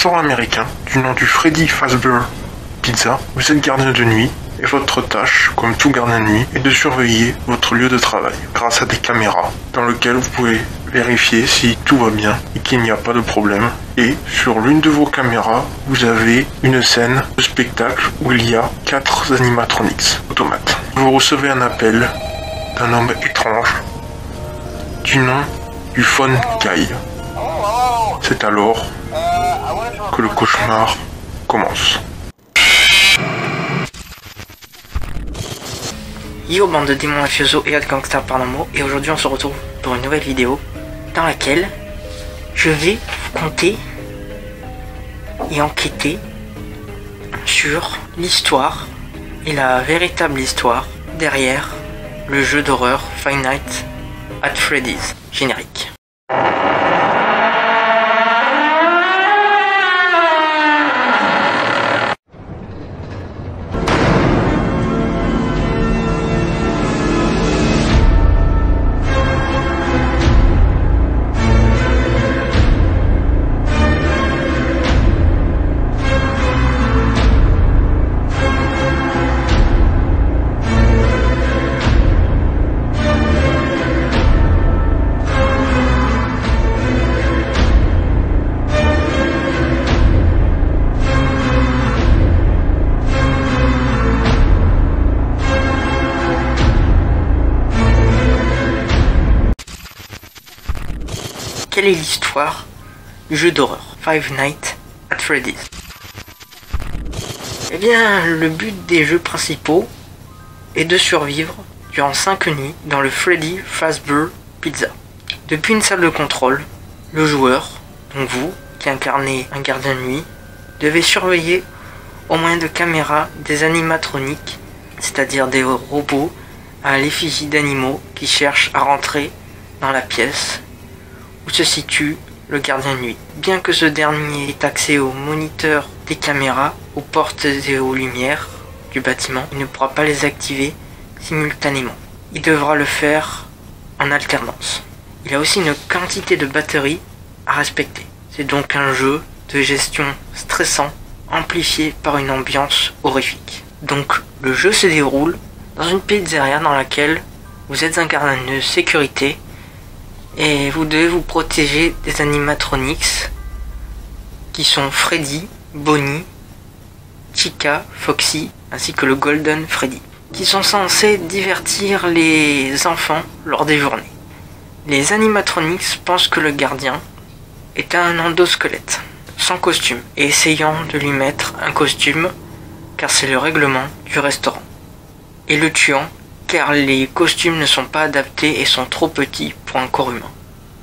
restaurant américain du nom du Freddy Fazbear Pizza, vous êtes gardien de nuit et votre tâche, comme tout gardien de nuit, est de surveiller votre lieu de travail grâce à des caméras dans lesquelles vous pouvez vérifier si tout va bien et qu'il n'y a pas de problème. Et sur l'une de vos caméras, vous avez une scène de spectacle où il y a 4 animatronics automates. Vous recevez un appel d'un homme étrange du nom du Phone Guy. C'est alors que le cauchemar commence. Yo bande de démons mafiosos et autres gangsters paranormaux, et aujourd'hui on se retrouve pour une nouvelle vidéo dans laquelle je vais vous conter et enquêter sur l'histoire et la véritable histoire derrière le jeu d'horreur Five Nights at Freddy's. Générique. Quelle est l'histoire du jeu d'horreur Five Nights at Freddy's? Eh bien, le but des jeux principaux est de survivre durant 5 nuits dans le Freddy Fazbear Pizza. Depuis une salle de contrôle, le joueur, donc vous, qui incarnez un gardien de nuit, devez surveiller au moyen de caméras des animatroniques, c'est-à-dire des robots à l'effigie d'animaux qui cherchent à rentrer dans la pièce où se situe le gardien de nuit. Bien que ce dernier ait accès aux moniteurs des caméras, aux portes et aux lumières du bâtiment, il ne pourra pas les activer simultanément. Il devra le faire en alternance. Il a aussi une quantité de batterie à respecter. C'est donc un jeu de gestion stressant, amplifié par une ambiance horrifique. Donc le jeu se déroule dans une pizzeria dans laquelle vous êtes un gardien de sécurité et vous devez vous protéger des animatronics qui sont Freddy, Bonnie, Chica, Foxy ainsi que le Golden Freddy, qui sont censés divertir les enfants lors des journées. Les animatronics pensent que le gardien est un endosquelette sans costume et essayant de lui mettre un costume car c'est le règlement du restaurant, et le tuant car les costumes ne sont pas adaptés et sont trop petits pour un corps humain.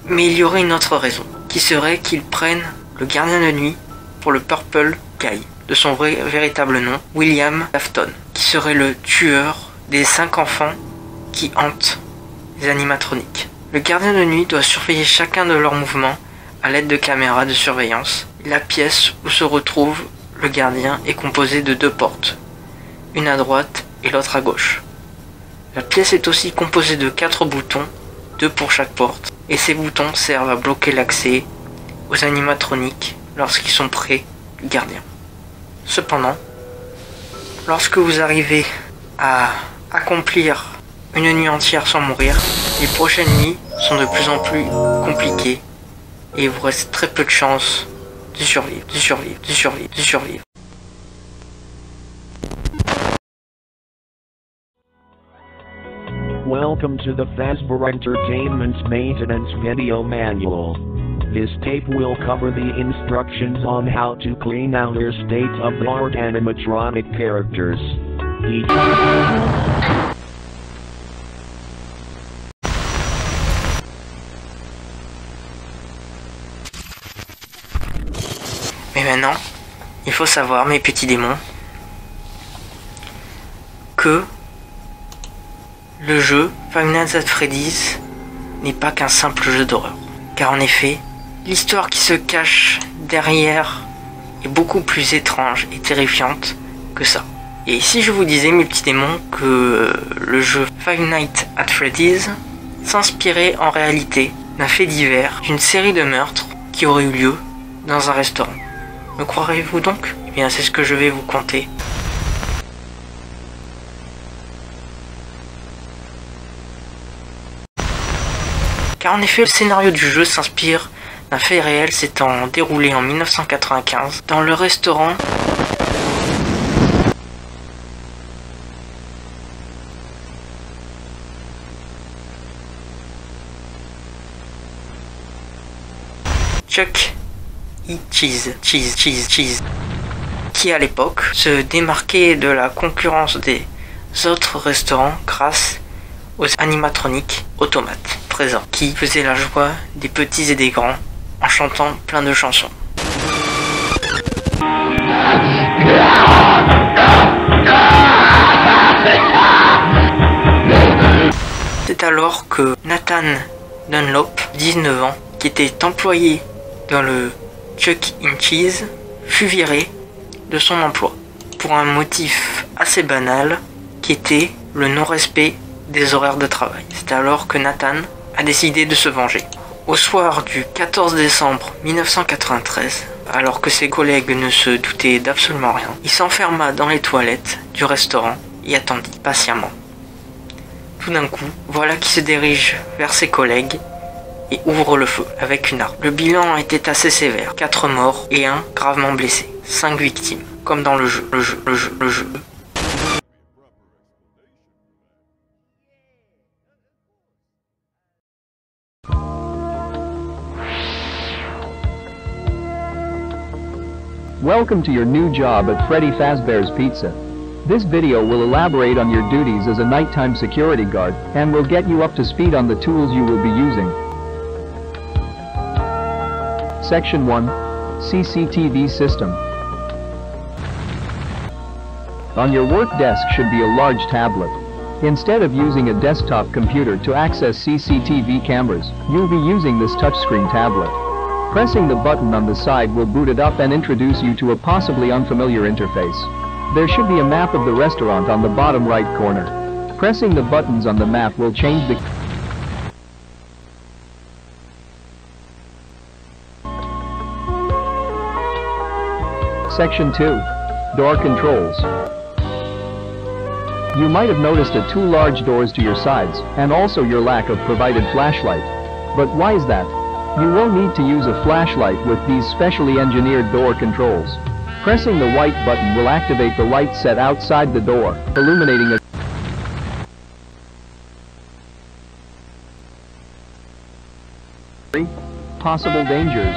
Mais il y aurait une autre raison, qui serait qu'ils prennent le gardien de nuit pour le Purple Guy, de son véritable nom, William Afton, qui serait le tueur des 5 enfants qui hantent les animatroniques. Le gardien de nuit doit surveiller chacun de leurs mouvements à l'aide de caméras de surveillance. La pièce où se retrouve le gardien est composée de 2 portes, une à droite et l'autre à gauche. La pièce est aussi composée de 4 boutons, 2 pour chaque porte, et ces boutons servent à bloquer l'accès aux animatroniques lorsqu'ils sont près du gardien. Cependant, lorsque vous arrivez à accomplir une nuit entière sans mourir, les prochaines nuits sont de plus en plus compliquées et il vous reste très peu de chances de survivre. Welcome to the Fazbear Entertainment's maintenance video manual. This tape will cover the instructions on how to clean out your state-of-the-art animatronic characters. Mais maintenant, il faut savoir, mes petits démons, que le jeu Five Nights at Freddy's n'est pas qu'un simple jeu d'horreur. Car en effet, l'histoire qui se cache derrière est beaucoup plus étrange et terrifiante que ça. Et si je vous disais, mes petits démons, que le jeu Five Nights at Freddy's s'inspirait en réalité d'un fait divers, d'une série de meurtres qui aurait eu lieu dans un restaurant. Me croirez-vous donc? Eh bien, c'est ce que je vais vous conter. Car en effet, le scénario du jeu s'inspire d'un fait réel s'étant déroulé en 1995 dans le restaurant Chuck E. Cheese, qui à l'époque se démarquait de la concurrence des autres restaurants grâce aux animatroniques automates présents, qui faisaient la joie des petits et des grands en chantant plein de chansons. C'est alors que Nathan Dunlop, 19 ans, qui était employé dans le Chuck E. Cheese, fut viré de son emploi pour un motif assez banal qui était le non-respect des horaires de travail. C'est alors que Nathan a décidé de se venger. Au soir du 14 décembre 1993, alors que ses collègues ne se doutaient d'absolument rien, il s'enferma dans les toilettes du restaurant et attendit patiemment. Tout d'un coup, voilà qu'il se dirige vers ses collègues et ouvre le feu avec une arme. Le bilan était assez sévère, 4 morts et 1 gravement blessé, 5 victimes, comme dans le jeu. Welcome to your new job at Freddy Fazbear's Pizza. This video will elaborate on your duties as a nighttime security guard and will get you up to speed on the tools you will be using. Section 1. CCTV System. On your work desk should be a large tablet. Instead of using a desktop computer to access CCTV cameras, you'll be using this touchscreen tablet. Pressing the button on the side will boot it up and introduce you to a possibly unfamiliar interface. There should be a map of the restaurant on the bottom right corner. Pressing the buttons on the map will change the Section 2. Door Controls. You might have noticed the 2 large doors to your sides, and also your lack of provided flashlight. But why is that? You will need to use a flashlight with these specially engineered door controls. Pressing the white button will activate the light set outside the door, illuminating a possible dangers.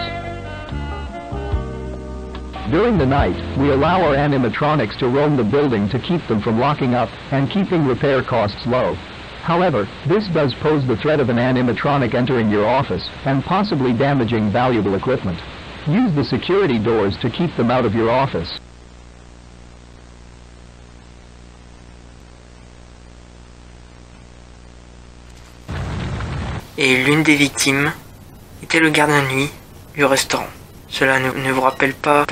During the night, we allow our animatronics to roam the building to keep them from locking up and keeping repair costs low. However, this does pose the threat of an animatronic entering your office and possibly damaging valuable equipment. Use the security doors to keep them out of your office. Et l'une des victimes était le gardien de nuit du restaurant. Cela ne vous rappelle pas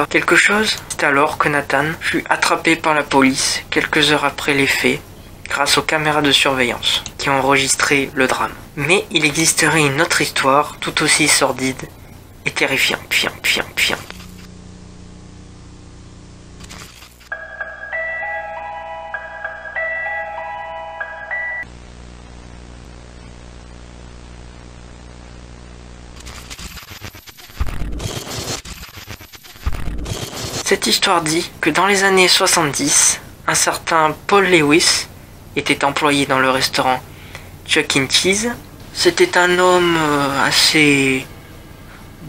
quelque chose? C'est alors que Nathan fut attrapé par la police quelques heures après les faits grâce aux caméras de surveillance qui ont enregistré le drame. Mais il existerait une autre histoire tout aussi sordide et terrifiante. Cette histoire dit que dans les années 70, un certain Paul Lewis était employé dans le restaurant Chuck E. Cheese. C'était un homme assez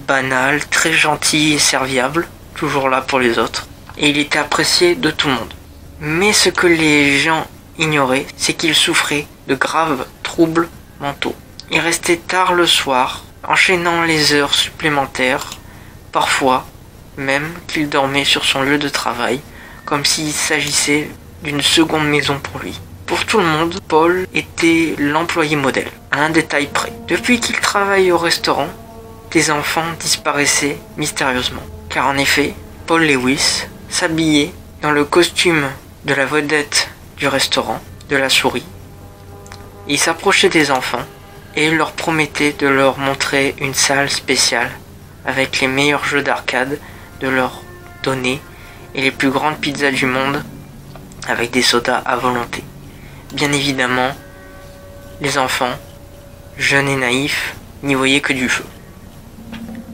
banal, très gentil et serviable, toujours là pour les autres, et il était apprécié de tout le monde. Mais ce que les gens ignoraient, c'est qu'il souffrait de graves troubles mentaux. Il restait tard le soir, enchaînant les heures supplémentaires, parfois même qu'il dormait sur son lieu de travail, comme s'il s'agissait d'une seconde maison pour lui. Pour tout le monde, Paul était l'employé modèle, à un détail près. Depuis qu'il travaille au restaurant, des enfants disparaissaient mystérieusement. Car en effet, Paul Lewis s'habillait dans le costume de la vedette du restaurant, de la souris. Il s'approchait des enfants et leur promettait de leur montrer une salle spéciale avec les meilleurs jeux d'arcade de leur donner et les plus grandes pizzas du monde avec des sodas à volonté. Bien évidemment, les enfants, jeunes et naïfs, n'y voyaient que du feu.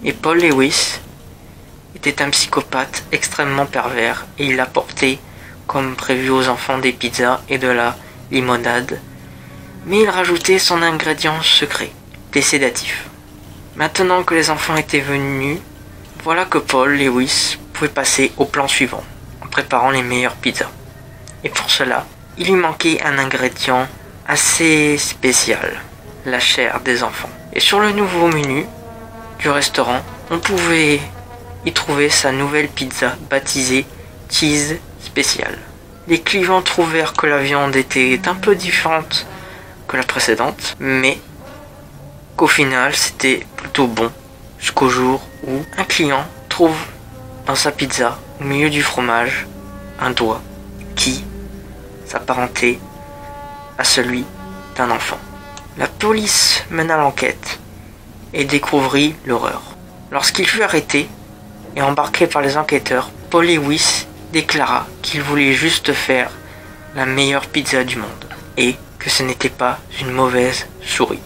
Et Paul Lewis était un psychopathe extrêmement pervers et il apportait, comme prévu aux enfants, des pizzas et de la limonade, mais il rajoutait son ingrédient secret, des sédatifs. Maintenant que les enfants étaient venus, voilà que Paul Lewis pouvait passer au plan suivant, en préparant les meilleures pizzas. Et pour cela, il lui manquait un ingrédient assez spécial, la chair des enfants. Et sur le nouveau menu du restaurant, on pouvait y trouver sa nouvelle pizza baptisée Cheese Special. Les clients trouvèrent que la viande était un peu différente que la précédente, mais qu'au final c'était plutôt bon, jusqu'au jour où un client trouve dans sa pizza, au milieu du fromage, un doigt qui s'apparentait à celui d'un enfant. La police mena l'enquête et découvrit l'horreur. Lorsqu'il fut arrêté et embarqué par les enquêteurs, Paul Lewis déclara qu'il voulait juste faire la meilleure pizza du monde et que ce n'était pas une mauvaise souris.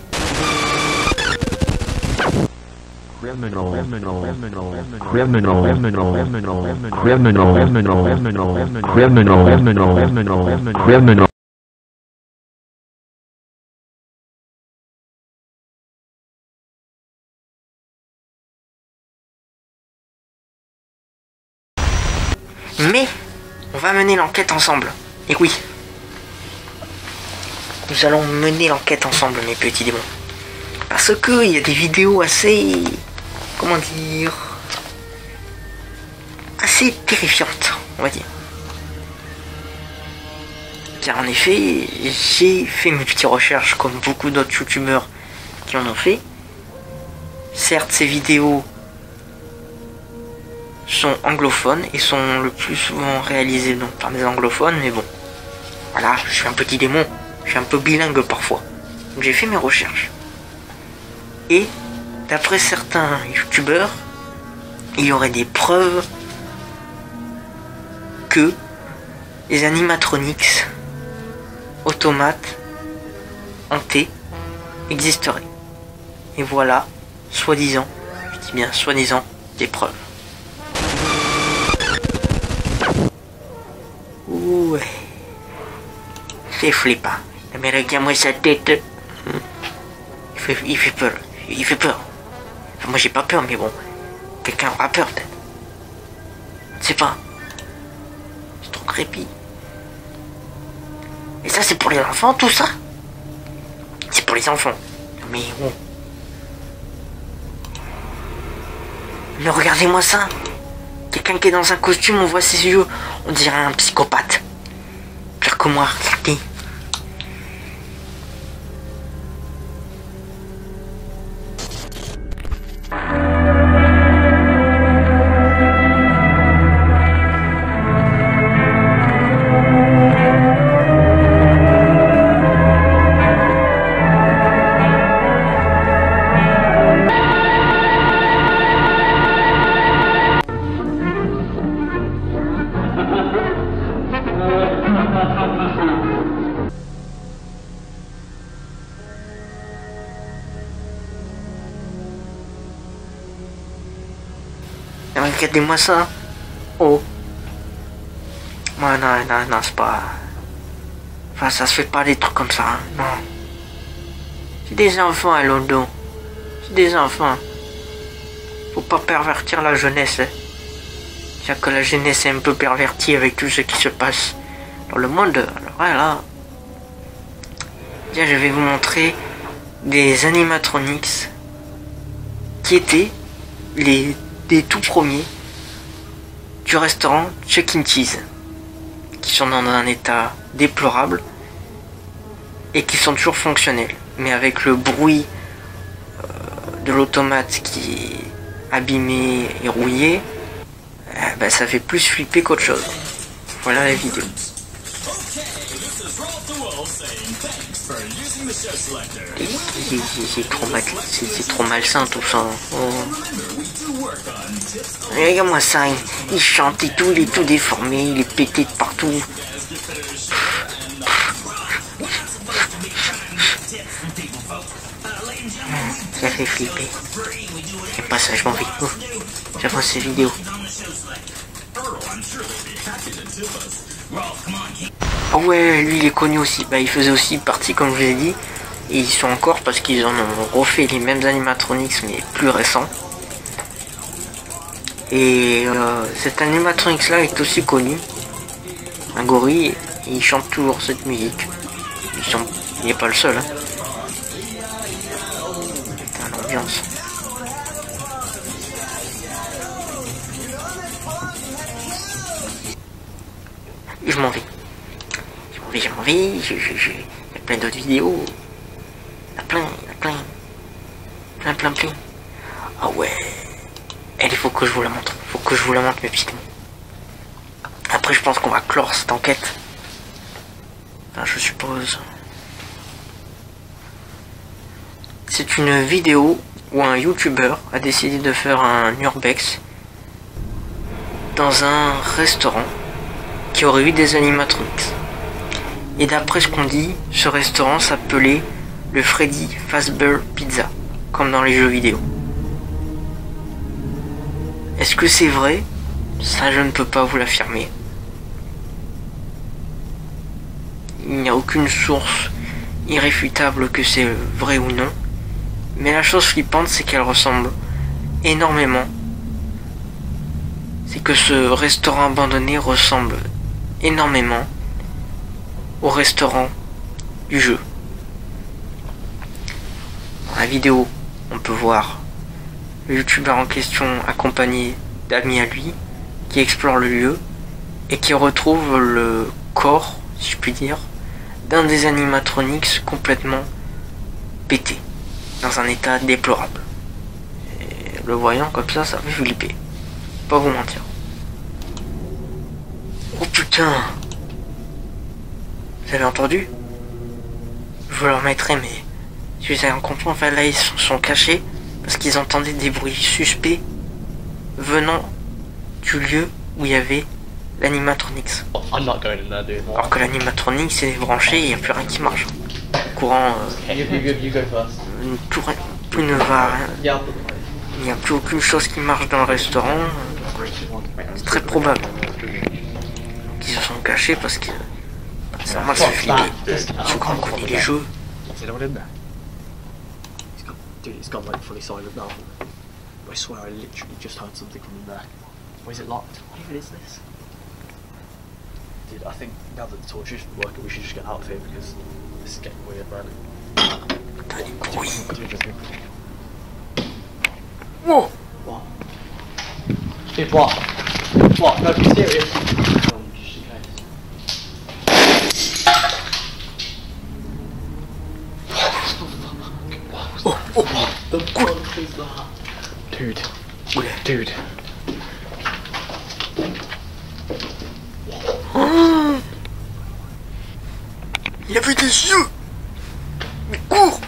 Mais on va mener l'enquête ensemble. Et oui, nous allons mener l'enquête ensemble, mes petits démons. Parce que il y a des vidéos assez, comment dire, assez terrifiantes, on va dire. Car en effet, j'ai fait mes petites recherches comme beaucoup d'autres youtubeurs qui en ont fait. Certes, ces vidéos sont anglophones et sont le plus souvent réalisées donc par des anglophones, mais bon, voilà, je suis un petit démon, je suis un peu bilingue parfois. Donc j'ai fait mes recherches. Et d'après certains youtubeurs, il y aurait des preuves que les animatronics automates hantés existeraient. Et voilà, soi-disant, je dis bien soi-disant, des preuves. Ouais. C'est flippant. Mais regarde-moi sa tête. Il fait peur. Il fait peur. Enfin, moi j'ai pas peur, mais bon. Quelqu'un aura peur peut-être. Je sais pas. C'est trop creepy. Et ça c'est pour les enfants tout ça? C'est pour les enfants. Mais bon. Mais regardez-moi ça. Quelqu'un qui est dans un costume, on voit ses yeux. On dirait un psychopathe. Pire que moi, regardez. Regardez-moi ça. Oh. Non, c'est pas... Enfin, ça se fait pas des trucs comme ça, hein. Non. C'est des enfants à Londres. C'est des enfants. Faut pas pervertir la jeunesse, hein. C'est-à-dire que la jeunesse est un peu pervertie avec tout ce qui se passe dans le monde. Alors voilà. Tiens, je vais vous montrer des animatronics qui étaient des tout premiers du restaurant Chuck E. Cheese, qui sont dans un état déplorable et qui sont toujours fonctionnels, mais avec le bruit de l'automate qui est abîmé et rouillé, ben ça fait plus flipper qu'autre chose. Voilà la vidéo. C'est trop malsain tout ça. Oh. Regarde-moi ça, il chante et tout, il est tout déformé, il est pété de partout. Ça fait flipper. J'aime pas ça, je m'en vais. Oh, j'avance ces vidéos. Ah ouais, lui il est connu aussi. Bah il faisait aussi partie, comme je vous ai dit. Et ils sont encore parce qu'ils en ont refait les mêmes animatronics mais plus récents. Et cet animatronics là est aussi connu. Un gorille, et il chante toujours cette musique. Il n'est pas le seul. Hein. Putain, l'ambiance. Je m'en vais. Il y a plein d'autres vidéos. Il y a plein. Ah ouais. Il faut que je vous la montre. Mes petits mots. Après, je pense qu'on va clore cette enquête. Enfin, je suppose. C'est une vidéo où un YouTuber a décidé de faire un urbex dans un restaurant qui aurait eu des animatronics. Et d'après ce qu'on dit, ce restaurant s'appelait le Freddy Fazbear Pizza, comme dans les jeux vidéo. Est-ce que c'est vrai? Ça, je ne peux pas vous l'affirmer. Il n'y a aucune source irréfutable que c'est vrai ou non. Mais la chose flippante, c'est qu'elle ressemble énormément. C'est que ce restaurant abandonné ressemble énormément au restaurant du jeu. Dans la vidéo, on peut voir le youtubeur en question accompagné d'amis à lui qui explore le lieu et qui retrouve le corps, si je puis dire, d'un des animatronics complètement pété, dans un état déplorable. Et le voyant comme ça fait flipper. Pas vous mentir. Oh putain! Vous avez entendu? Je vous le remettrai, mais si vous avez compris, enfin là ils sont cachés parce qu'ils entendaient des bruits suspects venant du lieu où il y avait l'animatronics. Alors que l'animatronics est débranché, il n'y a plus rien qui marche. Le courant, tout ne va, il n'y a plus aucune chose qui marche dans le restaurant. C'est très probable qu'ils se sont cachés parce que ça m'a fait flipper. Surtout quand on connaît les jeux. Dude, it's got like fully silent now. I swear I literally just heard something from in there. Or is it locked? What even is this? Dude, I think now that the torch isn't working, we should just get out of here because this is getting weird, man. Whoa! What? Dude, what? What? No, be serious. Just in case. The fuck is that? Dude. Oh, il y avait des yeux. Mais cours.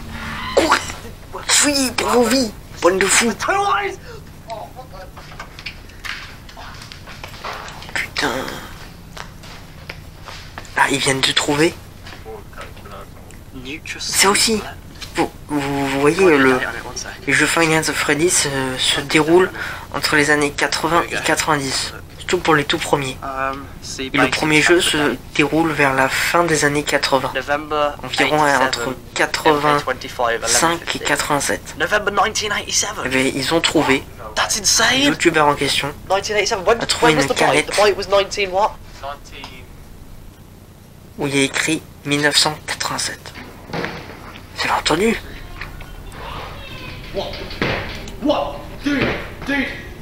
Fuyez pour vos vies, bonne de fous. Putain. Là, ils viennent de trouver. C'est aussi. Vous voyez, les jeux Five Nights at Freddy's se déroulent entre les années 80 et 90, surtout pour les tout premiers. Et le premier jeu se déroule vers la fin des années 80, environ entre 85 et 87. Et bien, ils ont trouvé, le youtubeur en question a trouvé une canette où il y a écrit 1987. Vous avez entendu? What? Dude, do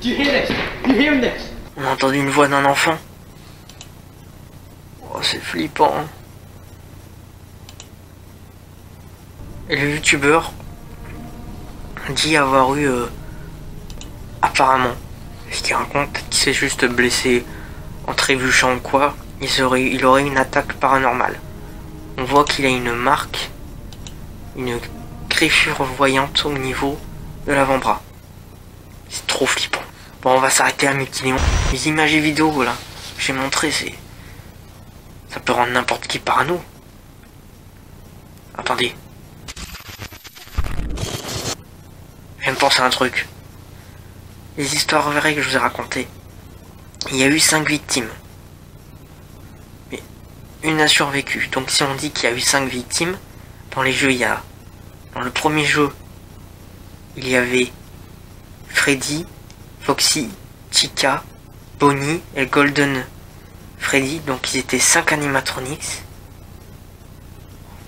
you hear this? You hearing this? On a entendu une voix d'un enfant. Oh, c'est flippant. Et le youtubeur dit avoir eu apparemment, ce qu'il raconte, qu'il s'est juste blessé en trébuchant ou quoi, il aurait une attaque paranormale. On voit qu'il a une marque, une griffure voyante au niveau de l'avant-bras. C'est trop flippant. Bon, on va s'arrêter là, mes petits lions. Les images et vidéos, là, j'ai montré, ça peut rendre n'importe qui parano. Attendez. Je viens de penser à un truc. Les histoires vraies que je vous ai racontées. Il y a eu 5 victimes. Mais une a survécu. Donc si on dit qu'il y a eu 5 victimes, dans les jeux, dans le premier jeu, il y avait Freddy, Foxy, Chica, Bonnie et Golden Freddy. Donc ils étaient 5 animatronics.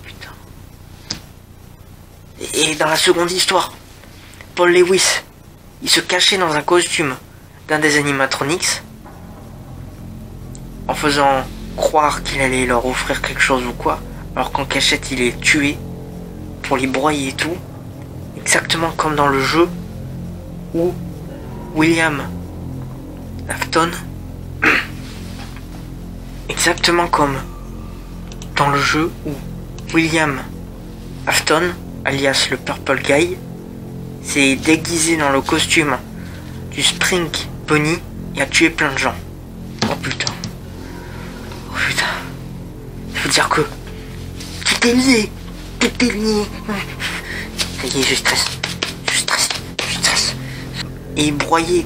Putain. Et dans la seconde histoire, Paul Lewis, il se cachait dans un costume d'un des animatronics en faisant croire qu'il allait leur offrir quelque chose ou quoi, alors qu'en cachette il est tué pour les broyer et tout, exactement comme dans le jeu où William Afton, exactement comme dans le jeu où William Afton, alias le Purple Guy, s'est déguisé dans le costume du Spring Bonnie et a tué plein de gens. Oh putain. Oh putain. Ça veut dire que tout est lié. Tout est lié. Ça y est, je stresse. Et broyé,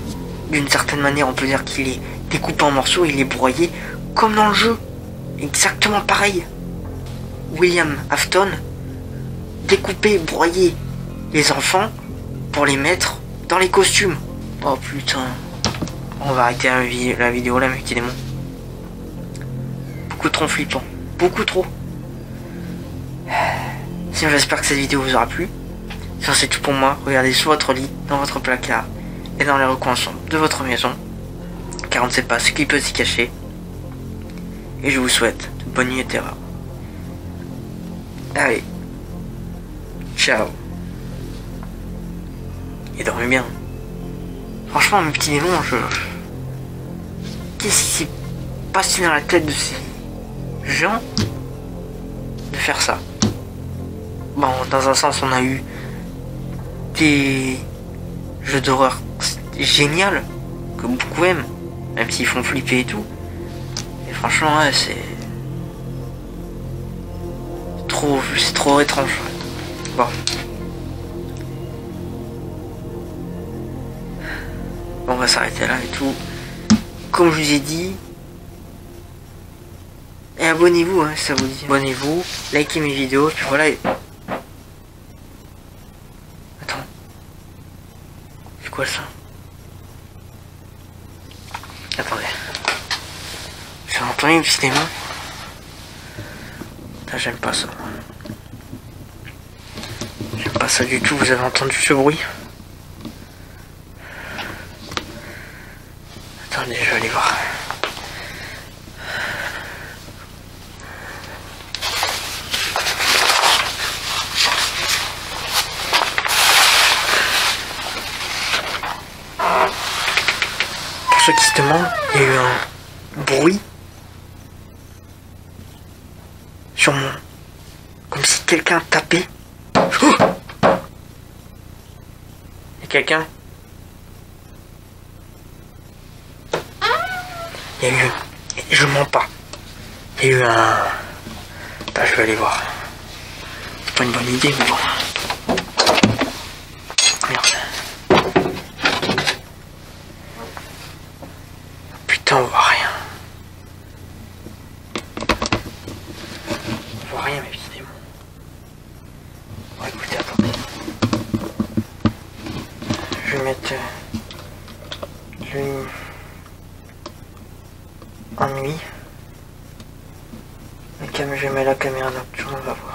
d'une certaine manière, on peut dire qu'il est découpé en morceaux, il est broyé comme dans le jeu. Exactement pareil. William Afton découpé, broyé les enfants pour les mettre dans les costumes. Oh putain. On va arrêter la vidéo là, mes petits démons. Beaucoup trop flippant. Beaucoup trop. Sinon, j'espère que cette vidéo vous aura plu. Sinon, c'est tout pour moi. Regardez sous votre lit, dans votre placard et dans les recoins sombres de votre maison. Car on ne sait pas ce qui peut s'y cacher. Et je vous souhaite de bonnes nuits et terreur. Allez. Ciao. Et dormez bien. Franchement, mes petits démons, qu'est-ce qui s'est passé dans la tête de ces gens de faire ça? Bon, dans un sens, on a eu des jeux d'horreur génial que beaucoup aiment, même s'ils font flipper et tout. Et franchement, ouais, c'est trop étrange. Bon. Bon, on va s'arrêter là et tout. Comme je vous ai dit. Et abonnez-vous, hein, si ça vous dit. Abonnez-vous, likez mes vidéos, puis voilà. Attends. C'est quoi ça? Attendez. J'ai entendu une petite démon. Là, j'aime pas ça. J'aime pas ça du tout, vous avez entendu ce bruit? Attendez, je vais aller voir. Pour ceux qui se demandent, il y a eu un bruit sur mon... Comme si quelqu'un tapait. Oh, il y a quelqu'un. Il y a eu... Je mens pas. Il y a eu un... Bah, je vais aller voir. C'est pas une bonne idée, mais bon. Merde. Putain, on voit rien. On voit rien, mes petits démons. Bon, écoutez, attendez. Je vais mettre... en nuit. Je mets la caméra nocturne, on va voir.